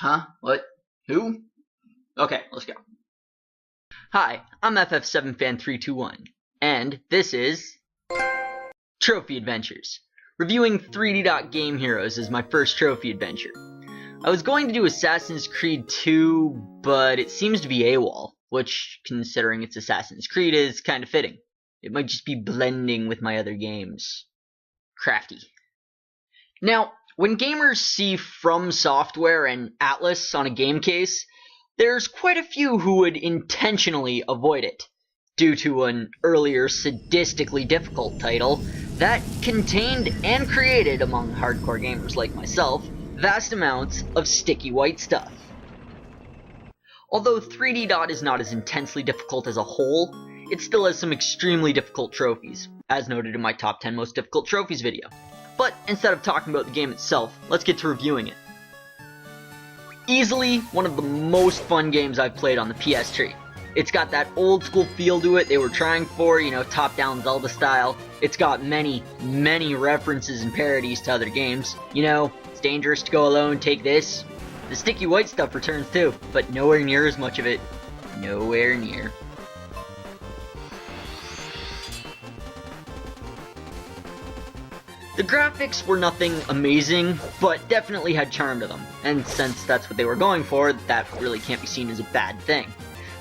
Huh? What? Who? Okay, let's go. Hi, I'm FF7Fan321, and this is Trophy Adventures. Reviewing 3D Game Heroes is my first trophy adventure. I was going to do Assassin's Creed 2, but it seems to be AWOL, which, considering it's Assassin's Creed, is kind of fitting. It might just be blending with my other games. Crafty. Now, when gamers see From Software and Atlus on a game case, there's quite a few who would intentionally avoid it, due to an earlier sadistically difficult title that contained and created, among hardcore gamers like myself, vast amounts of sticky white stuff. Although 3D Dot is not as intensely difficult as a whole, it still has some extremely difficult trophies, as noted in my top 10 most difficult trophies video. But instead of talking about the game itself, let's get to reviewing it. Easily one of the most fun games I've played on the PS3. It's got that old school feel to it they were trying for, top-down Zelda style. It's got many, many references and parodies to other games. It's dangerous to go alone, take this. The sticky white stuff returns too, but nowhere near as much of it. Nowhere near. The graphics were nothing amazing, but definitely had charm to them, and since that's what they were going for, that really can't be seen as a bad thing.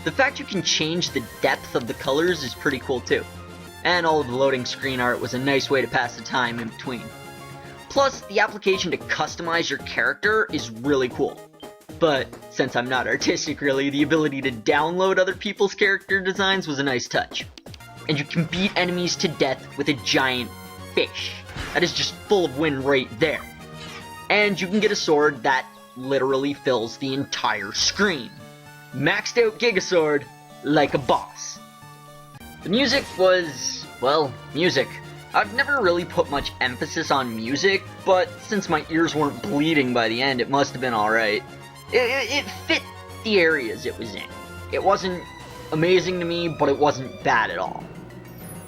The fact you can change the depth of the colors is pretty cool too, and all of the loading screen art was a nice way to pass the time in between. Plus, the application to customize your character is really cool. But since I'm not artistic really, the ability to download other people's character designs was a nice touch. And you can beat enemies to death with a giant fish. That is just full of wind right there. And you can get a sword that literally fills the entire screen. Maxed out Gigasword like a boss. The music was, well, music. I've never really put much emphasis on music, but since my ears weren't bleeding by the end, it must have been alright. It fit the areas it was in. It wasn't amazing to me, but it wasn't bad at all.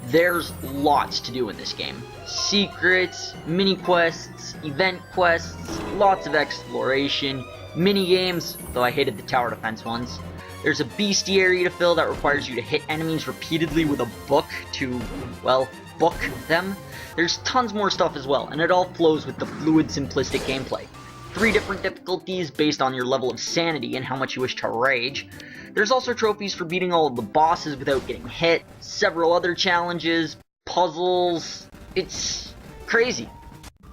There's lots to do in this game. Secrets, mini-quests, event quests, lots of exploration, mini-games, though I hated the tower defense ones. There's a bestiary to fill that requires you to hit enemies repeatedly with a book to, well, book them. There's tons more stuff as well, and it all flows with the fluid, simplistic gameplay. 3 different difficulties based on your level of sanity and how much you wish to rage. There's also trophies for beating all of the bosses without getting hit, several other challenges, puzzles. It's crazy.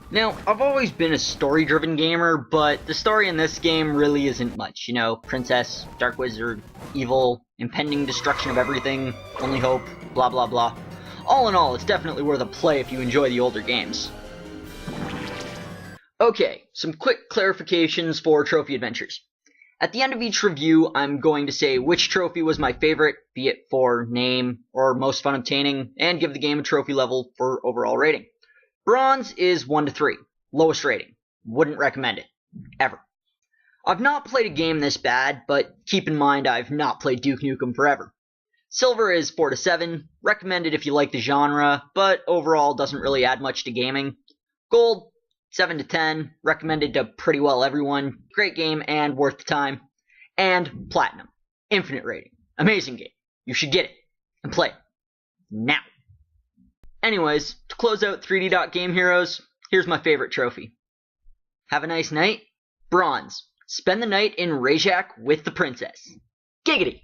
Now, I've always been a story-driven gamer, but the story in this game really isn't much. Princess, Dark Wizard, evil, impending destruction of everything, only hope, blah blah blah. All in all, it's definitely worth a play if you enjoy the older games. Okay, some quick clarifications for Trophy Adventures. At the end of each review, I'm going to say which trophy was my favorite, be it for name or most fun obtaining, and give the game a trophy level for overall rating. Bronze is 1 to 3, lowest rating. Wouldn't recommend it. Ever. I've not played a game this bad, but keep in mind I've not played Duke Nukem Forever. Silver is 4 to 7, recommended if you like the genre, but overall doesn't really add much to gaming. Gold, 7 to 10, recommended to pretty well everyone, great game and worth the time. And Platinum, infinite rating, amazing game, you should get it, and play it, now. Anyways, to close out 3D Game Heroes, here's my favorite trophy. Have a nice night, Bronze, spend the night in Rajak with the princess. Giggity!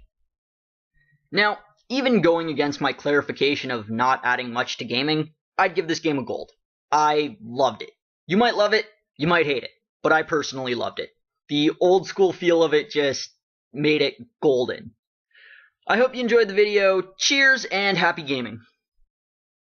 Now, even going against my clarification of not adding much to gaming, I'd give this game a gold. I loved it. You might love it, you might hate it, but I personally loved it. The old school feel of it just made it golden. I hope you enjoyed the video. Cheers and happy gaming.